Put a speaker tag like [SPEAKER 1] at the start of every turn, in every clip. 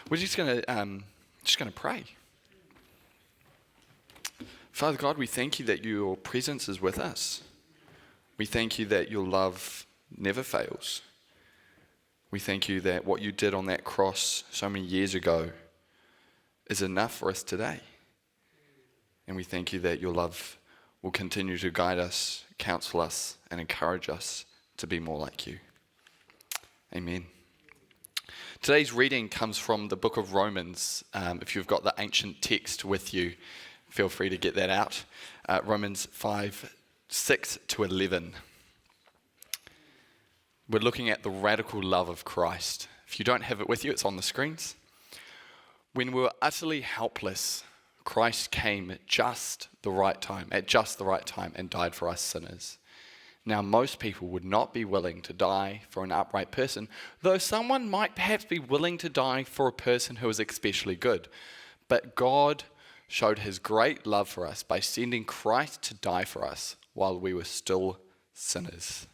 [SPEAKER 1] We're just going to pray. Father God, we thank you that your presence is with us. We thank you that your love never fails. We thank you that what you did on that cross so many years ago is enough for us today. And we thank you that your love will continue to guide us, counsel us, and encourage us to be more like you. Amen. Today's reading comes from the book of Romans. If you've got the ancient text with you, feel free to get that out. Romans 5, 6 to 11. We're looking at the radical love of Christ. If you don't have it with you, it's on the screens. When we were utterly helpless, Christ came at just the right time, and died for us sinners. Now, most people would not be willing to die for an upright person, though someone might perhaps be willing to die for a person who is especially good. But God showed his great love for us by sending Christ to die for us while we were still sinners.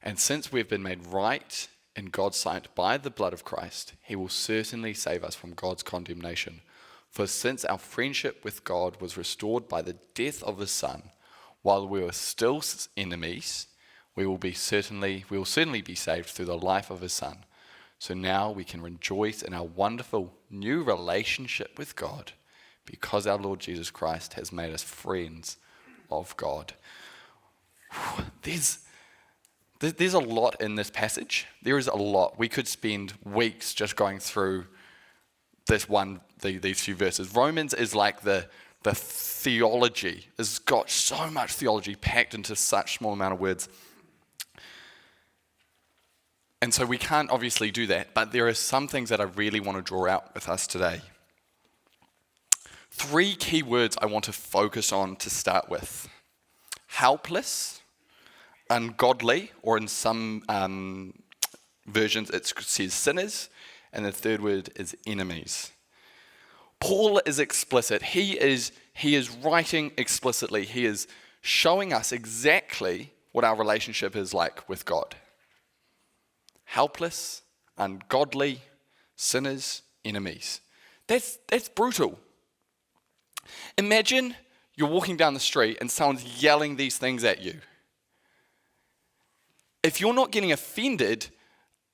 [SPEAKER 1] And since we've been made right in God's sight by the blood of Christ, he will certainly save us from God's condemnation. For since our friendship with God was restored by the death of his Son, while we were still enemies, we will certainly be saved through the life of his Son. So now we can rejoice in our wonderful new relationship with God because our Lord Jesus Christ has made us friends of God. There's a lot in this passage. There is a lot. We could spend weeks just going through these few verses. Romans is like the theology. It's got so much theology packed into such small amount of words. And so we can't obviously do that, but there are some things that I really want to draw out with us today. 3 key words I want to focus on to start with. Helpless, ungodly, or in some versions it says sinners, and the third word is enemies. Paul is explicit. He is writing explicitly. He is showing us exactly what our relationship is like with God. Helpless, ungodly, sinners, enemies. That's brutal. Imagine you're walking down the street and someone's yelling these things at you. If you're not getting offended,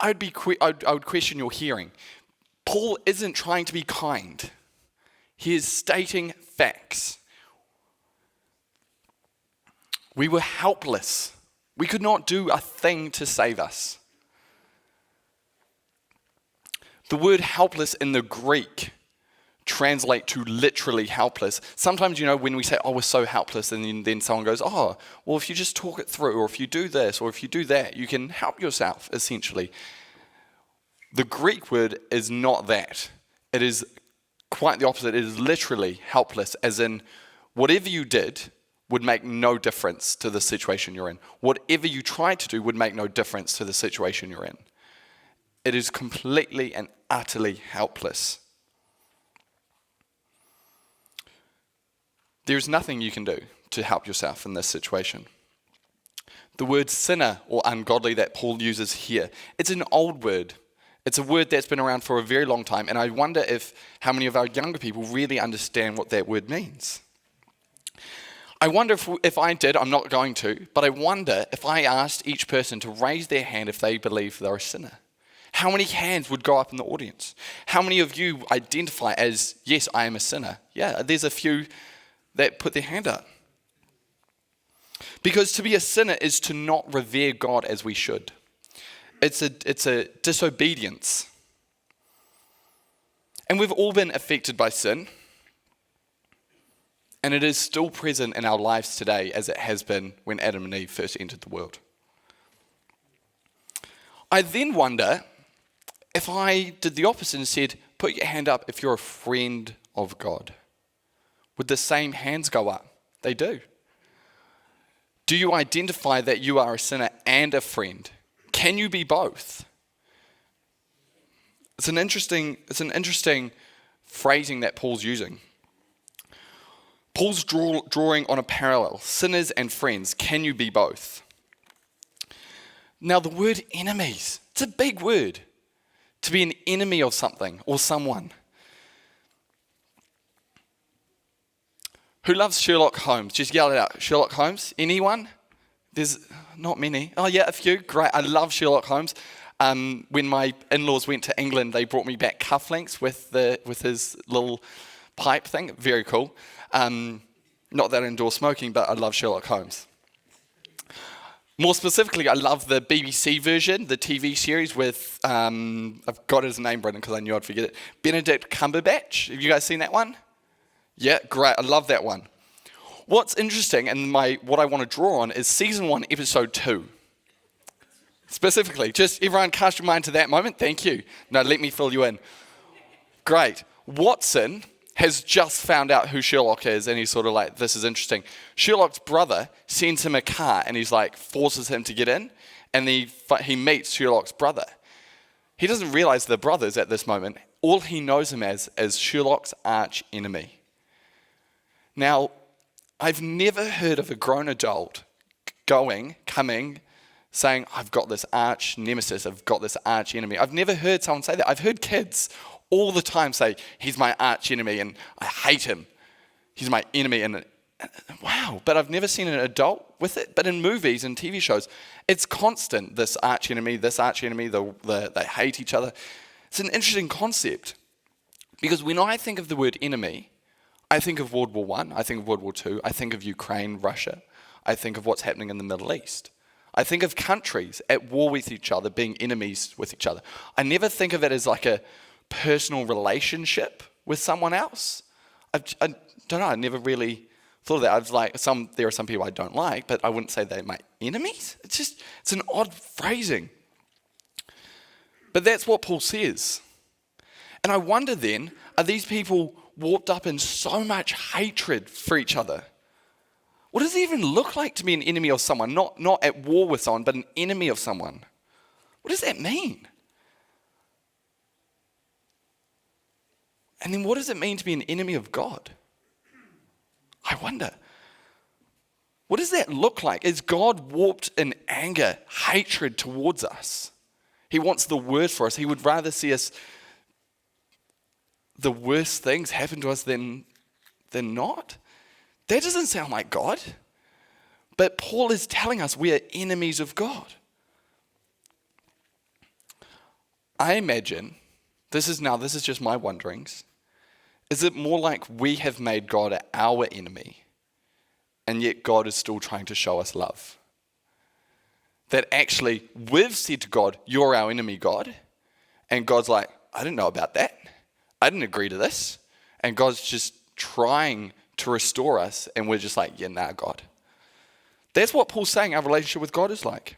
[SPEAKER 1] I would question your hearing. Paul isn't trying to be kind. He is stating facts. We were helpless. We could not do a thing to save us. The word helpless in the Greek translate to literally helpless. Sometimes, when we say, oh, we're so helpless, and then someone goes, oh, well, if you just talk it through, or if you do this, or if you do that, you can help yourself, essentially. The Greek word is not that. It is quite the opposite. It is literally helpless, as in whatever you did would make no difference to the situation you're in. Whatever you tried to do would make no difference to the situation you're in. It is completely and utterly helpless. There's nothing you can do to help yourself in this situation. The word sinner or ungodly that Paul uses here, it's an old word. It's a word that's been around for a very long time, and I wonder how many of our younger people really understand what that word means. I wonder if I did, I'm not going to, but I wonder if I asked each person to raise their hand if they believe they're a sinner. How many hands would go up in the audience? How many of you identify as, yes, I am a sinner? Yeah, there's a few that put their hand up. Because to be a sinner is to not revere God as we should. It's a disobedience. And we've all been affected by sin. And it is still present in our lives today as it has been when Adam and Eve first entered the world. I then wonder if I did the opposite and said, put your hand up if you're a friend of God. Would the same hands go up? They do. Do you identify that you are a sinner and a friend? Can you be both? It's an interesting phrasing that Paul's using. Paul's drawing on a parallel. Sinners and friends. Can you be both? Now the word enemies, it's a big word. To be an enemy of something or someone. Who loves Sherlock Holmes? Just yell it out. Sherlock Holmes? Anyone? There's not many. Oh yeah, a few. Great. I love Sherlock Holmes. When my in-laws went to England, they brought me back cufflinks with his little pipe thing. Very cool. Not that I endorse smoking, but I love Sherlock Holmes. More specifically, I love the BBC version, the TV series with, I've got his name written because I knew I'd forget it, Benedict Cumberbatch. Have you guys seen that one? Yeah, great. I love that one. What's interesting and what I want to draw on is season 1, episode 2. Specifically, just everyone cast your mind to that moment. Thank you. No, let me fill you in. Great. Watson has just found out who Sherlock is, and he's sort of like, this is interesting. Sherlock's brother sends him a car, and he's like, forces him to get in, and he meets Sherlock's brother. He doesn't realize they're brothers at this moment. All he knows him as is Sherlock's arch enemy. Now, I've never heard of a grown adult coming, saying, I've got this arch nemesis, I've got this arch enemy. I've never heard someone say that. I've heard kids all the time say, he's my arch enemy and I hate him. He's my enemy. And wow, but I've never seen an adult with it. But in movies and TV shows, it's constant, this arch enemy, they hate each other. It's an interesting concept because when I think of the word enemy, I think of World War I, I think of World War II, I think of Ukraine, Russia, I think of what's happening in the Middle East. I think of countries at war with each other, being enemies with each other. I never think of it as like a personal relationship with someone else. I don't know, I never really thought of that. I was like, there are some people I don't like, but I wouldn't say they're my enemies. It's an odd phrasing. But that's what Paul says. And I wonder then, are these people warped up in so much hatred for each other? What does it even look like to be an enemy of someone? Not at war with someone, but an enemy of someone. What does that mean? And then what does it mean to be an enemy of God? I wonder. What does that look like? Is God warped in anger, hatred towards us? He wants the worst for us. He would rather see us, the worst things happen to us than not. That doesn't sound like God. But Paul is telling us we are enemies of God. I imagine, this is just my wonderings, is it more like we have made God our enemy, and yet God is still trying to show us love? That actually we've said to God, you're our enemy, God. And God's like, I didn't know about that. I didn't agree to this. And God's just trying to restore us, and we're just like, yeah, nah, God. That's what Paul's saying our relationship with God is like.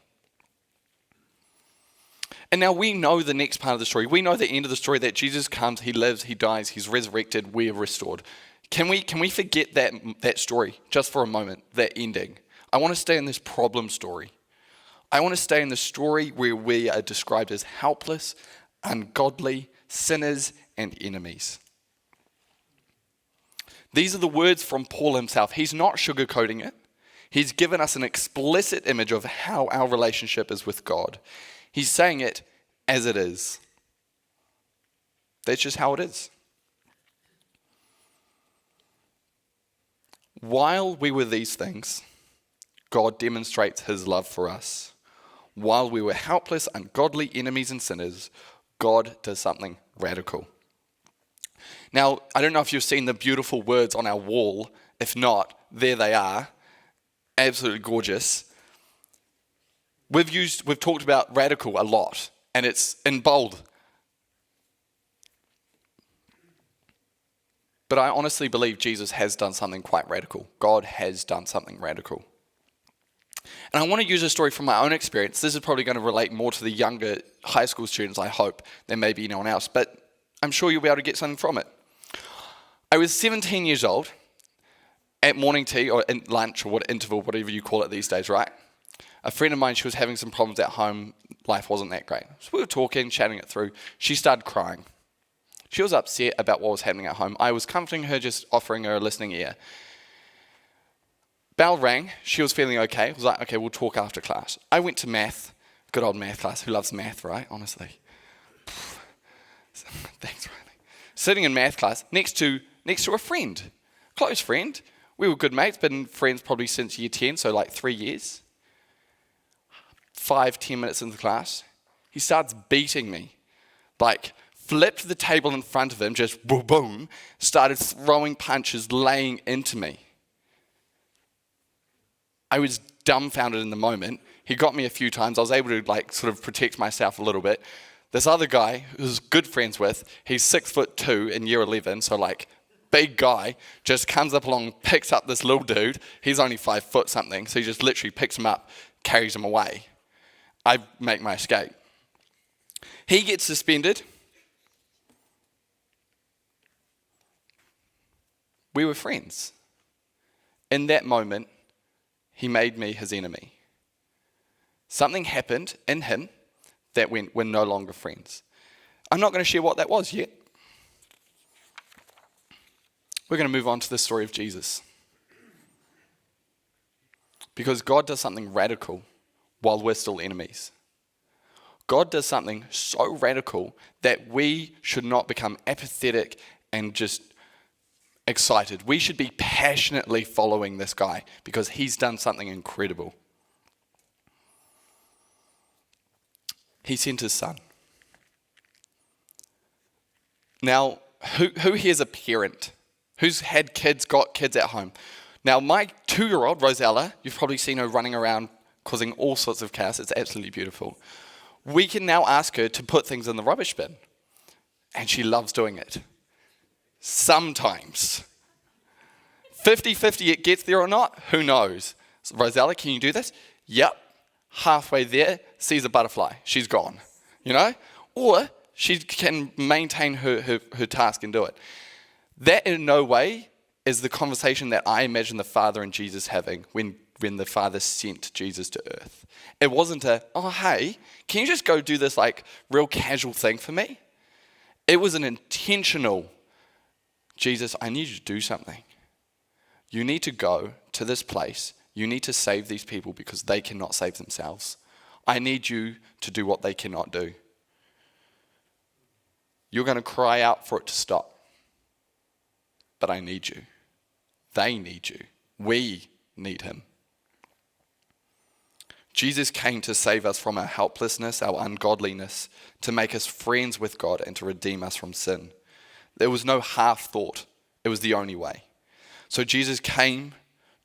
[SPEAKER 1] And now we know the next part of the story. We know the end of the story, that Jesus comes, he lives, he dies, he's resurrected, we are restored. Can we forget that story just for a moment, that ending? I want to stay in this problem story. I want to stay in the story where we are described as helpless, ungodly, sinners, and enemies. These are the words from Paul himself. He's not sugarcoating it. He's given us an explicit image of how our relationship is with God. He's saying it as it is. That's just how it is. While we were these things, God demonstrates his love for us. While we were helpless, ungodly enemies and sinners, God does something radical. Now, I don't know if you've seen the beautiful words on our wall. If not, there they are. Absolutely gorgeous. We've talked about radical a lot, and it's in bold. But I honestly believe Jesus has done something quite radical. God has done something radical. And I want to use a story from my own experience. This is probably going to relate more to the younger high school students, I hope, than maybe anyone else. But I'm sure you'll be able to get something from it. I was 17 years old at morning tea or in lunch or interval, whatever you call it these days, right? A friend of mine, she was having some problems at home. Life wasn't that great. So we were talking, chatting it through. She started crying. She was upset about what was happening at home. I was comforting her, just offering her a listening ear. Bell rang. She was feeling okay. I was like, okay, we'll talk after class. I went to math. Good old math class. Who loves math, right? Honestly. Thanks, Riley. Sitting in math class next to a friend, close friend. We were good mates, been friends probably since year 10, so like 3 years. 5-10 minutes into the class, he starts beating me. Like, flipped the table in front of him, just boom, boom, started throwing punches, laying into me. I was dumbfounded in the moment. He got me a few times. I was able to like sort of protect myself a little bit. This other guy, who I was good friends with, he's 6'2" in year 11, so like big guy, just comes up along, picks up this little dude. He's only 5 foot something, so he just literally picks him up, carries him away. I make my escape. He gets suspended. We were friends. In that moment, he made me his enemy. Something happened in him that we're no longer friends. I'm not going to share what that was yet. We're going to move on to the story of Jesus. Because God does something radical while we're still enemies. God does something so radical that we should not become apathetic and just excited. We should be passionately following this guy because he's done something incredible. He sent his son. Now, who here's a parent? Who's had kids, got kids at home? Now, my 2-year-old, Rosella, you've probably seen her running around causing all sorts of chaos. It's absolutely beautiful. We can now ask her to put things in the rubbish bin. And she loves doing it. Sometimes. 50-50 it gets there or not, who knows? So, Rosella, can you do this? Yep. Halfway there, sees a butterfly. She's gone. You know? Or she can maintain her task and do it. That in no way is the conversation that I imagine the Father and Jesus having when the Father sent Jesus to earth. It wasn't oh, hey, can you just go do this like real casual thing for me? It was an intentional, Jesus, I need you to do something. You need to go to this place. You need to save these people because they cannot save themselves. I need you to do what they cannot do. You're going to cry out for it to stop. But I need you. They need you. We need him. Jesus came to save us from our helplessness, our ungodliness, to make us friends with God and to redeem us from sin. There was no half thought. It was the only way. So Jesus came,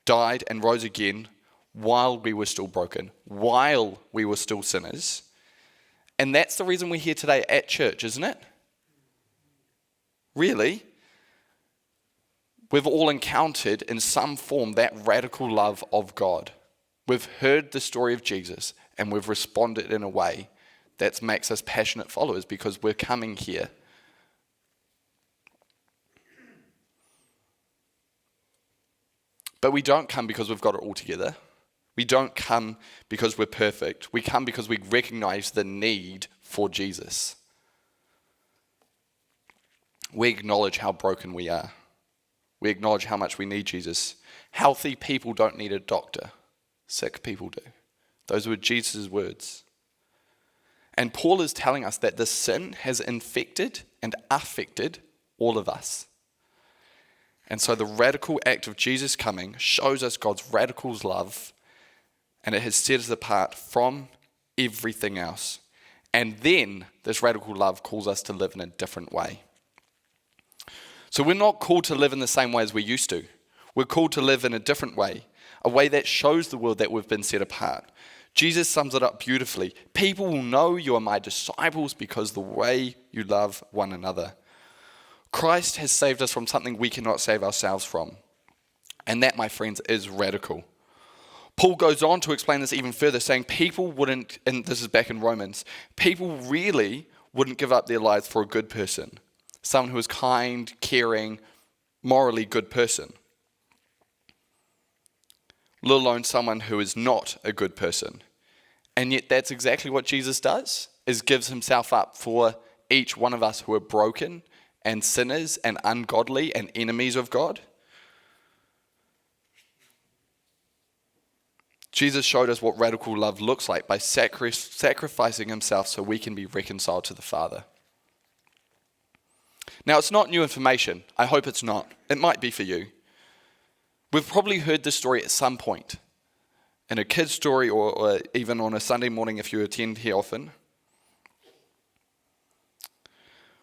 [SPEAKER 1] died, and rose again while we were still broken, while we were still sinners. And that's the reason we're here today at church, isn't it? Really? We've all encountered in some form that radical love of God. We've heard the story of Jesus and we've responded in a way that makes us passionate followers because we're coming here. But we don't come because we've got it all together. We don't come because we're perfect. We come because we recognize the need for Jesus. We acknowledge how broken we are. We acknowledge how much we need Jesus. Healthy people don't need a doctor. Sick people do. Those were Jesus' words. And Paul is telling us that this sin has infected and affected all of us. And so the radical act of Jesus coming shows us God's radical love, and it has set us apart from everything else. And then this radical love calls us to live in a different way. So we're not called to live in the same way as we used to. We're called to live in a different way, a way that shows the world that we've been set apart. Jesus sums it up beautifully. People will know you are my disciples because the way you love one another. Christ has saved us from something we cannot save ourselves from. And that, my friends, is radical. Paul goes on to explain this even further, saying people wouldn't, and this is back in Romans, people really wouldn't give up their lives for a good person. Someone who is kind, caring, morally good person. Let alone someone who is not a good person. And yet that's exactly what Jesus does, is gives himself up for each one of us who are broken and sinners and ungodly and enemies of God. Jesus showed us what radical love looks like by sacrificing himself so we can be reconciled to the Father. Now, it's not new information. I hope it's not. It might be for you. We've probably heard this story at some point, in a kid's story or even on a Sunday morning if you attend here often.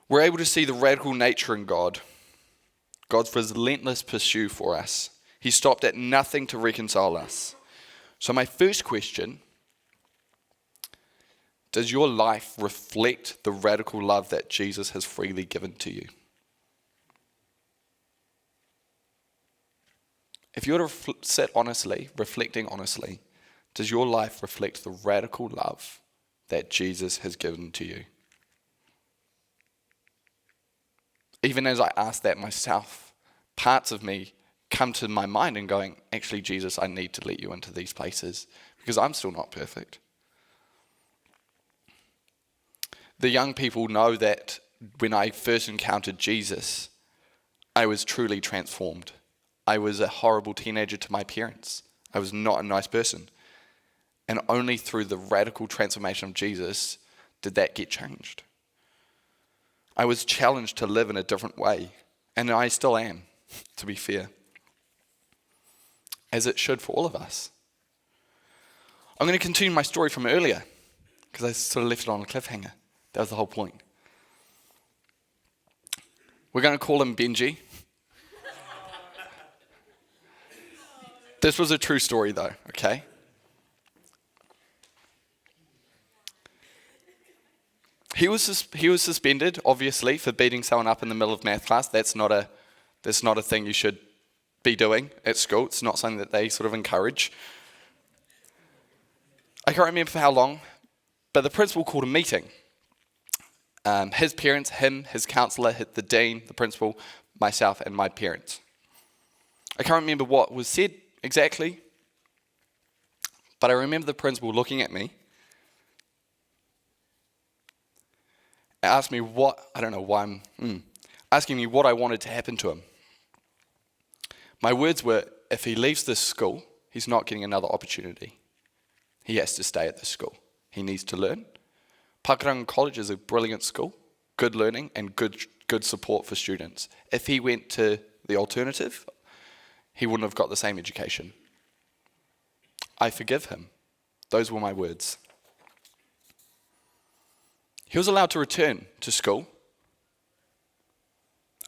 [SPEAKER 1] We're able to see the radical nature in God, God's relentless pursuit for us. He stopped at nothing to reconcile us. So my first question, does your life reflect the radical love that Jesus has freely given to you? If you were to sit honestly, reflecting honestly, does your life reflect the radical love that Jesus has given to you? Even as I ask that myself, parts of me come to my mind and going, actually, Jesus, I need to let you into these places because I'm still not perfect. The young people know that when I first encountered Jesus, I was truly transformed. I was a horrible teenager to my parents. I was not a nice person. And only through the radical transformation of Jesus did that get changed. I was challenged to live in a different way, and I still am, to be fair, as it should for all of us. I'm going to continue my story from earlier, because I sort of left it on a cliffhanger. That was the whole point. We're going to call him Benji. This was a true story though, okay? He was suspended, obviously, for beating someone up in the middle of math class. That's not a thing you should be doing at school. It's not something that they sort of encourage. I can't remember for how long, but the principal called a meeting. His parents, him, his counsellor, the dean, the principal, myself, and my parents. I can't remember what was said exactly, but I remember the principal looking at me, asked me asking me what I wanted to happen to him. My words were, if he leaves this school, he's not getting another opportunity. He has to stay at this school. He needs to learn. Pakuranga College is a brilliant school, good learning and good support for students. If he went to the alternative, he wouldn't have got the same education. I forgive him. Those were my words. He was allowed to return to school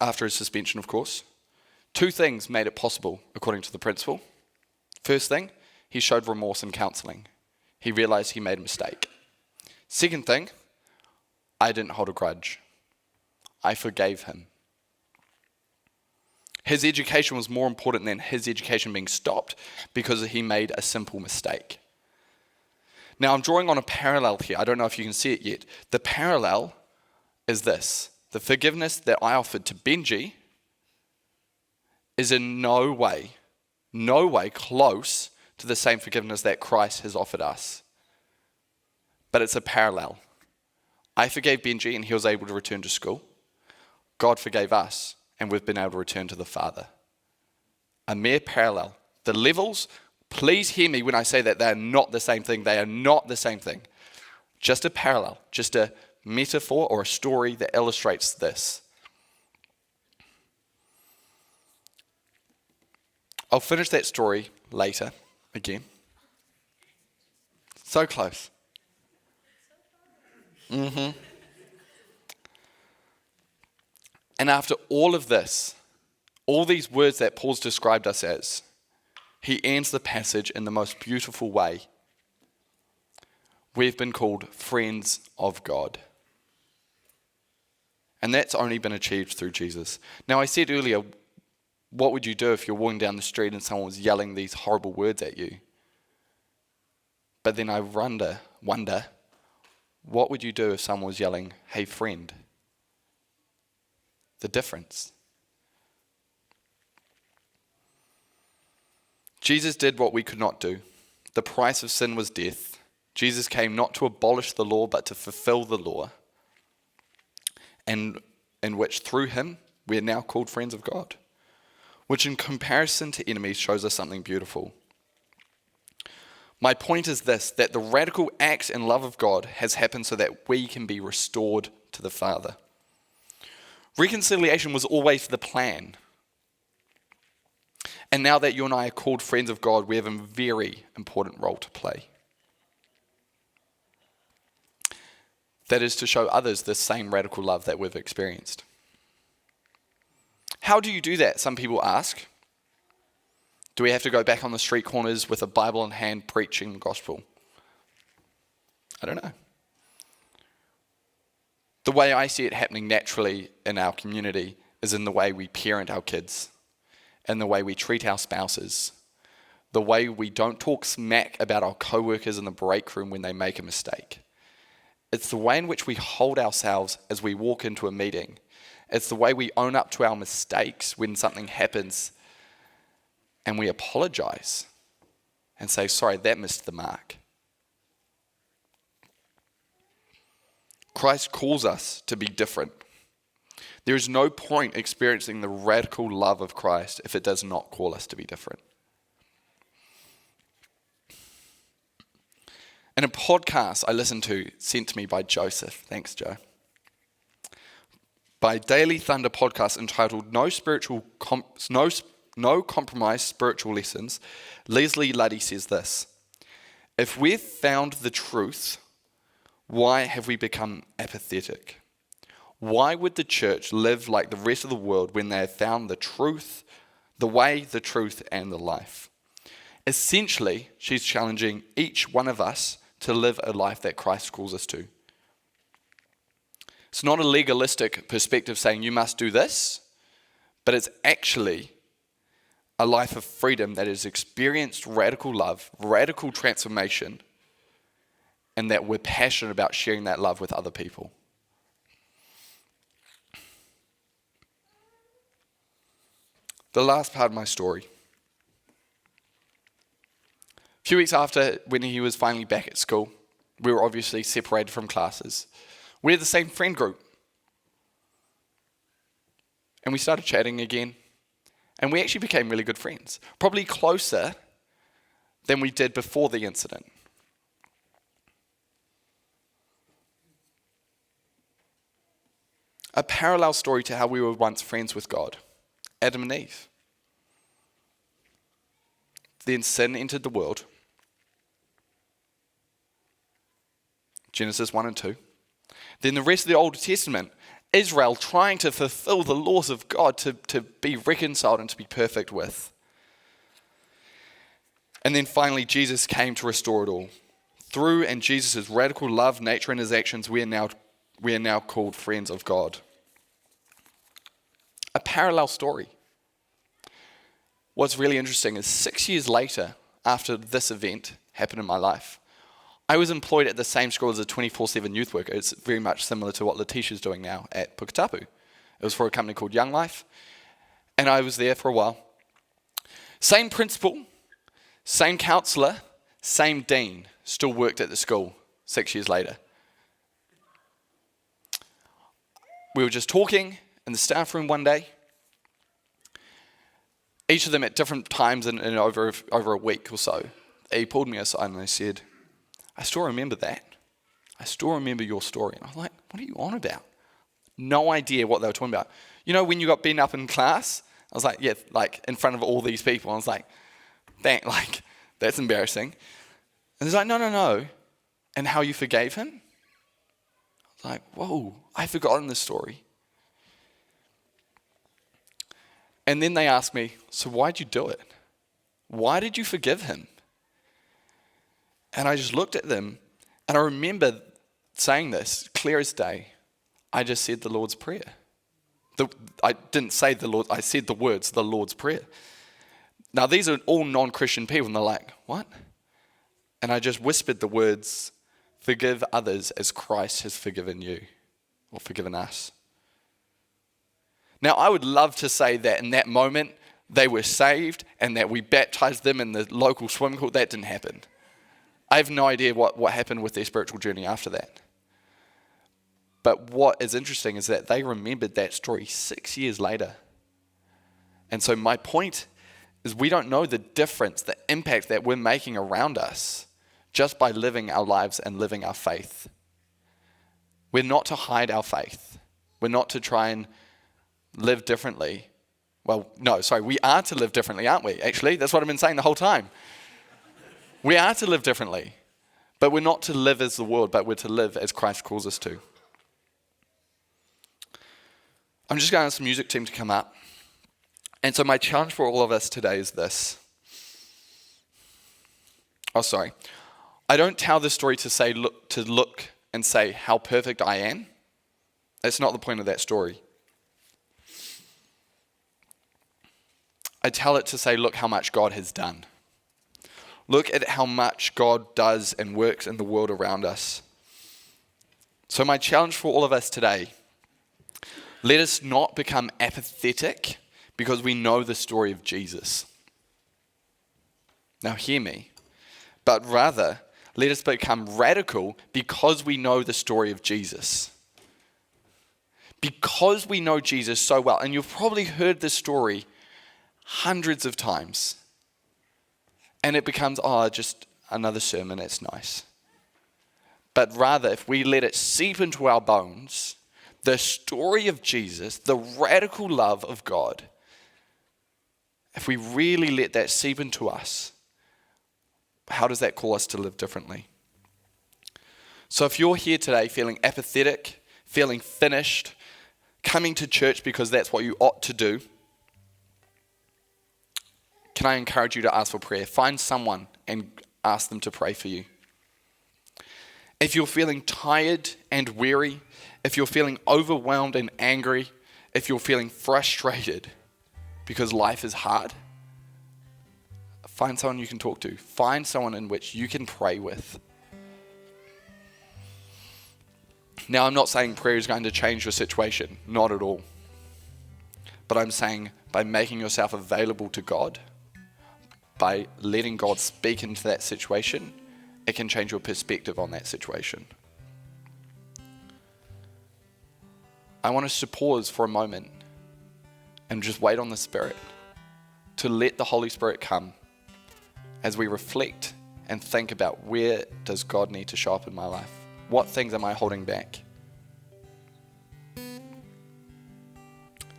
[SPEAKER 1] after his suspension, of course. 2 things made it possible, according to the principal. First thing, he showed remorse in counselling. He realised he made a mistake. Second thing, I didn't hold a grudge. I forgave him. His education was more important than his education being stopped because he made a simple mistake. Now, I'm drawing on a parallel here. I don't know if you can see it yet. The parallel is this. The forgiveness that I offered to Benji is in no way close to the same forgiveness that Christ has offered us. But it's a parallel. I forgave Benji and he was able to return to school. God forgave us and we've been able to return to the Father. A mere parallel. The levels, please hear me when I say that they are not the same thing. They are not the same thing. Just a parallel, just a metaphor or a story that illustrates this. I'll finish that story later, again. So close. And after all of this, all these words that Paul's described us as, he ends the passage in the most beautiful way. We've been called friends of God. And that's only been achieved through Jesus. Now, I said earlier, what would you do if you're walking down the street and someone was yelling these horrible words at you? But then I wonder, what would you do if someone was yelling, hey friend? The difference. Jesus did what we could not do. The price of sin was death. Jesus came not to abolish the law, but to fulfill the law. And in which through him, we are now called friends of God. Which in comparison to enemies shows us something beautiful. My point is this, that the radical act and love of God has happened so that we can be restored to the Father. Reconciliation was always the plan. And now that you and I are called friends of God, we have a very important role to play. That is to show others the same radical love that we've experienced. How do you do that? Some people ask. Do we have to go back on the street corners with a Bible in hand preaching the gospel? I don't know. The way I see it happening naturally in our community is in the way we parent our kids, and the way we treat our spouses, the way we don't talk smack about our co-workers in the break room when they make a mistake. It's the way in which we hold ourselves as we walk into a meeting. It's the way we own up to our mistakes when something happens and we apologize and say, sorry, that missed the mark. Christ calls us to be different. There is no point experiencing the radical love of Christ if it does not call us to be different. In a podcast I listened to, sent to me by Joseph, thanks Joe, by Daily Thunder podcast entitled No Compromise Spiritual Lessons, Leslie Luddy says this: if we've found the truth, why have we become apathetic? Why would the church live like the rest of the world when they have found the truth, the way, the truth, and the life? Essentially, she's challenging each one of us to live a life that Christ calls us to. It's not a legalistic perspective saying you must do this, but it's actually a life of freedom that has experienced radical love, radical transformation, and that we're passionate about sharing that love with other people. The last part of my story. A few weeks after, when he was finally back at school, we were obviously separated from classes. We had the same friend group. And we started chatting again. And we actually became really good friends. Probably closer than we did before the incident. A parallel story to how we were once friends with God. Adam and Eve. Then sin entered the world. Genesis 1 and 2. Then the rest of the Old Testament, Israel trying to fulfill the laws of God, to be reconciled and to be perfect with. And then finally Jesus came to restore it all. Through and Jesus' radical love, nature, and his actions, we are now called friends of God. A parallel story. What's really interesting is 6 years later, after this event happened in my life, I was employed at the same school as a 24/7 youth worker. It's very much similar to what Letitia's doing now at Puketapu. It was for a company called Young Life, and I was there for a while. Same principal, same counsellor, same dean, still worked at the school 6 years later. We were just talking in the staff room one day, each of them at different times in over a week or so. He pulled me aside and they said, I still remember that. I still remember your story. And I was like, what are you on about? No idea what they were talking about. You know, when you got beaten up in class, I was like, yeah, like in front of all these people. I was like, that's embarrassing. And he's like, no. And how you forgave him? I was like, whoa, I've forgotten this story. And then they asked me, so why'd you do it? Why did you forgive him? And I just looked at them, and I remember saying this, clear as day. I just said the Lord's Prayer. I didn't say the Lord, I said the words, the Lord's Prayer. Now, these are all non-Christian people, and they're like, what? And I just whispered the words, forgive others as Christ has forgiven you, or forgiven us. Now, I would love to say that in that moment, they were saved, and that we baptized them in the local swimming pool. That didn't happen. I have no idea what happened with their spiritual journey after that. But what is interesting is that they remembered that story 6 years later. And so my point is we don't know the difference, the impact that we're making around us just by living our lives and living our faith. We're not to hide our faith. We're not to try and live differently. Well, no, sorry, we are to live differently, aren't we? Actually, that's what I've been saying the whole time. We are to live differently, but we're not to live as the world, but we're to live as Christ calls us to. I'm just going to ask the music team to come up. And so my challenge for all of us today is this. Oh, sorry. I don't tell this story to look and say how perfect I am. That's not the point of that story. I tell it to say, look how much God has done. Look at how much God does and works in the world around us. So my challenge for all of us today, let us not become apathetic because we know the story of Jesus. Now hear me. But rather, let us become radical because we know the story of Jesus. Because we know Jesus so well, and you've probably heard this story hundreds of times, and it becomes, just another sermon, it's nice. But rather, if we let it seep into our bones, the story of Jesus, the radical love of God, if we really let that seep into us, how does that call us to live differently? So if you're here today feeling apathetic, feeling finished, coming to church because that's what you ought to do, can I encourage you to ask for prayer? Find someone and ask them to pray for you. If you're feeling tired and weary, if you're feeling overwhelmed and angry, if you're feeling frustrated because life is hard, find someone you can talk to. Find someone in which you can pray with. Now, I'm not saying prayer is going to change your situation. Not at all. But I'm saying by making yourself available to God, by letting God speak into that situation, it can change your perspective on that situation. I want us to pause for a moment and just wait on the Spirit, to let the Holy Spirit come as we reflect and think about where does God need to show up in my life? What things am I holding back?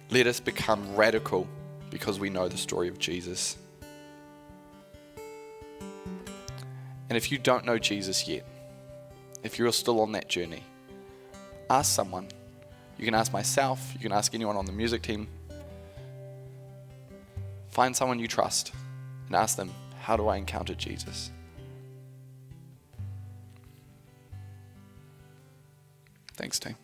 [SPEAKER 1] Let us become radical because we know the story of Jesus. And if you don't know Jesus yet, if you're still on that journey, ask someone. You can ask myself, you can ask anyone on the music team. Find someone you trust and ask them, how do I encounter Jesus? Thanks, team.